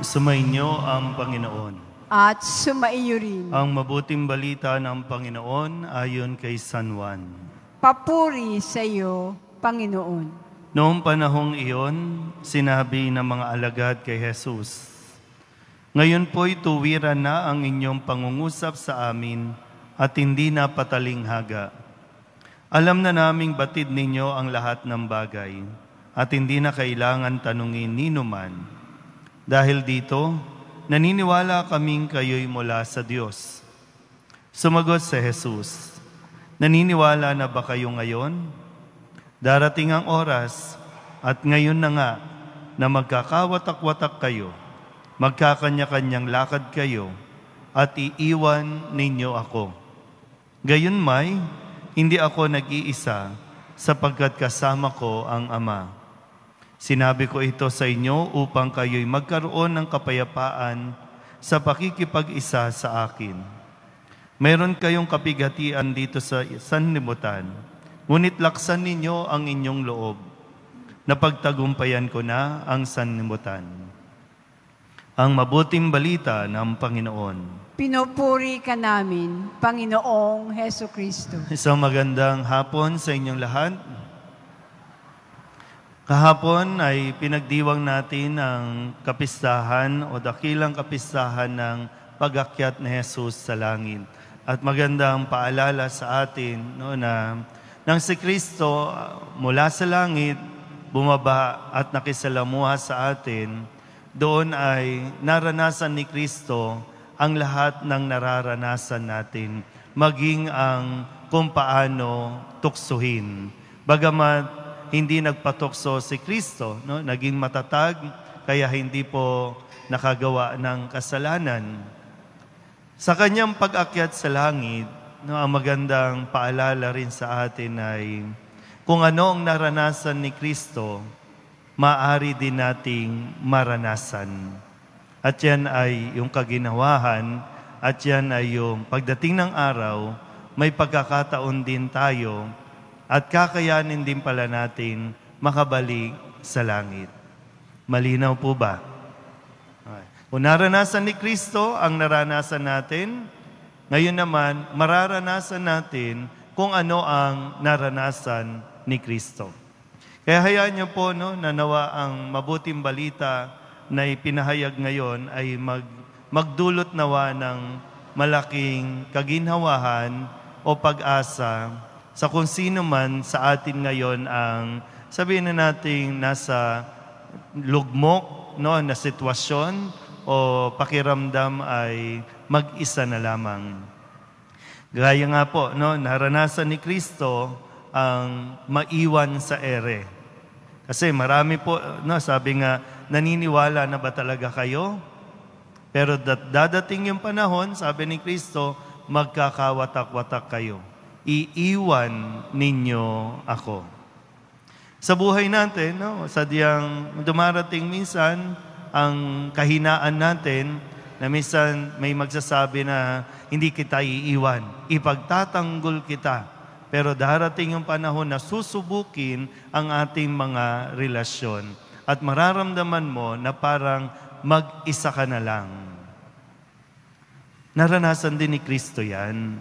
Sumainyo ang Panginoon. At sumaiyo rin. Ang mabuting balita ng Panginoon ayon kay San Juan. Papuri sa iyo, Panginoon. Noong panahong iyon, sinabi ng mga alagad kay Jesus, "Ngayon po'y tuwiran na ang inyong pangungusap sa amin at hindi na patalinghaga. Alam na naming batid ninyo ang lahat ng bagay at hindi na kailangan tanungin ninuman. Dahil dito, naniniwala kaming kayo'y mula sa Diyos." Sumagot si Jesus, "Naniniwala na ba kayo ngayon? Darating ang oras at ngayon na nga na magkakawatak-watak kayo, magkakanya-kanyang lakad kayo at iiwan ninyo ako. Gayunmay, hindi ako nag-iisa sapagkat kasama ko ang Ama. Sinabi ko ito sa inyo upang kayo'y magkaroon ng kapayapaan sa pakikipag-isa sa akin. Mayroon kayong kapighatian dito sa sanlibutan, ngunit laksan ninyo ang inyong loob. Napagtagumpayan ko na ang sanlibutan." Ang mabuting balita ng Panginoon. Pinupuri ka namin, Panginoong Heso Kristo. Isang magandang hapon sa inyong lahat. Kahapon ay pinagdiwang natin ang kapistahan o dakilang kapistahan ng pag-akyat ni Jesus sa langit. At magandang paalala sa atin na nang si Kristo mula sa langit, bumaba at nakisalamuha sa atin, doon ay naranasan ni Kristo ang lahat ng nararanasan natin, maging ang kung paano tuksuhin. Bagamat hindi nagpatukso si Kristo, naging matatag, kaya hindi po nakagawa ng kasalanan. Sa kanyang pag-akyat sa langit, ang magandang paalala rin sa atin ay kung ano ang naranasan ni Kristo, maaari din nating maranasan. At yan ay yung kaginawahan, at yan ay yung pagdating ng araw, may pagkakataon din tayo at kakayanin din pala natin makabalik sa langit. Malinaw po ba? Kung naranasan ni Kristo ang naranasan natin, ngayon naman mararanasan natin kung ano ang naranasan ni Kristo. Kaya hayaan niyo po na nawa ang mabuting balita na ipinahayag ngayon ay magdulot nawa ng malaking kaginhawahan o pag-asa sa kung sino man sa atin ngayon ang sabihin na natin nasa lugmok na sitwasyon o pakiramdam ay mag-isa na lamang. Gaya nga po, naranasan ni Kristo ang maiwan sa ere. Kasi marami po, sabi nga, naniniwala na ba talaga kayo? Pero dadating yung panahon, sabi ni Kristo, magkakawatak-watak kayo. Iiwan ninyo ako. Sa buhay natin, sadyang dumarating minsan ang kahinaan natin na minsan may magsasabi na hindi kita iiwan, ipagtatanggol kita. Pero darating yung panahon na susubukin ang ating mga relasyon at mararamdaman mo na parang mag-isa ka na lang. Naranasan din ni Kristo yan.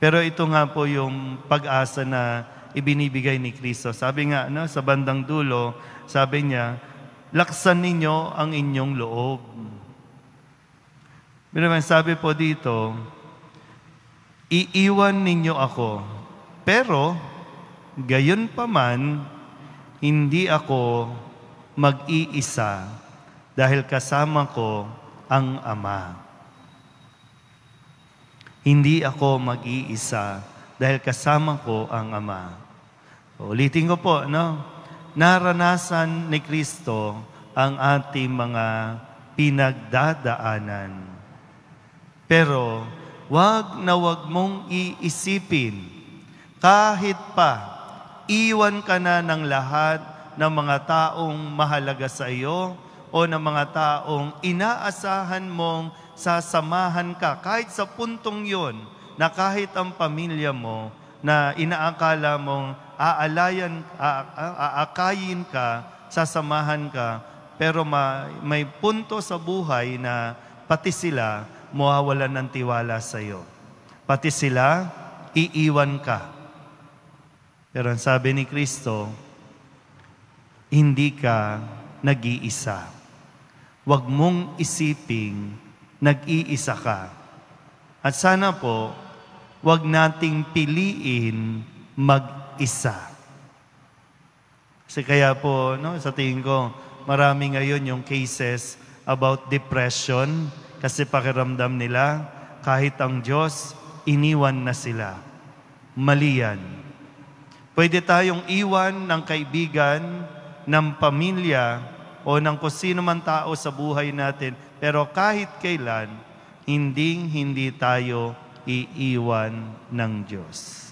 Pero ito nga po yung pag-asa na ibinibigay ni Kristo. Sabi nga sa bandang dulo, sabi niya, laksan ninyo ang inyong loob. Pero sabi po dito, iiwan ninyo ako. Pero, gayon pa man, hindi ako mag-iisa dahil kasama ko ang Ama. Hindi ako mag-iisa dahil kasama ko ang Ama. Ulitin ko po, naranasan ni Kristo ang ating mga pinagdadaanan. Pero, wag na wag mong iisipin, kahit pa iwan ka na ng lahat ng mga taong mahalaga sa iyo o ng mga taong inaasahan mong sasamahan ka kahit sa puntong yon na kahit ang pamilya mo na inaakala mong aakayin ka sasamahan ka, pero may punto sa buhay na pati sila mawawalan ng tiwala sa iyo. Pati sila, iiwan ka. Pero ang sabi ni Kristo, hindi ka nag-iisa. Huwag mong isiping nag-iisa ka. At sana po, huwag nating piliin mag-isa. Kasi kaya po, sa tingin ko, marami ngayon yung cases about depression kasi pakiramdam nila, kahit ang Diyos, iniwan na sila. Mali yan. Pwede tayong iwan ng kaibigan, ng pamilya, o ng kung sino man tao sa buhay natin, pero kahit kailan, hindi tayo iiwan ng Diyos.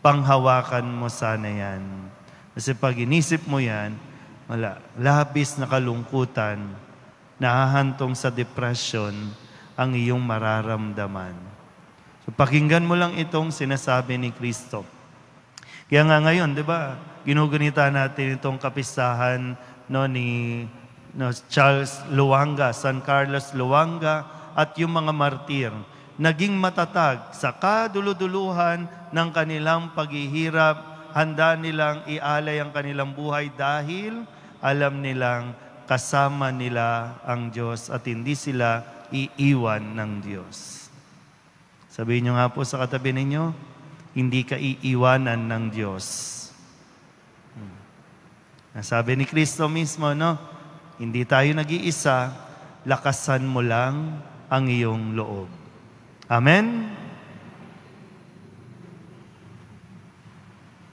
Panghawakan mo sana yan. Kasi pag inisip mo yan, wala, labis na kalungkutan, nahahantong sa depression ang iyong mararamdaman. So pakinggan mo lang itong sinasabi ni Kristo. Kaya nga ngayon, di ba, ginugunita natin itong kapistahan ni Charles Luanga, San Carlos Luanga, at yung mga martir. Naging matatag sa kaduluduluhan ng kanilang paghihirap, handa nilang ialay ang kanilang buhay dahil alam nilang kasama nila ang Diyos at hindi sila iiwan ng Diyos. Sabihin nyo nga po sa katabi ninyo, hindi ka iiwanan ng Diyos. Sabi ni Kristo mismo, hindi tayo nag-iisa, lakasan mo lang ang iyong loob. Amen?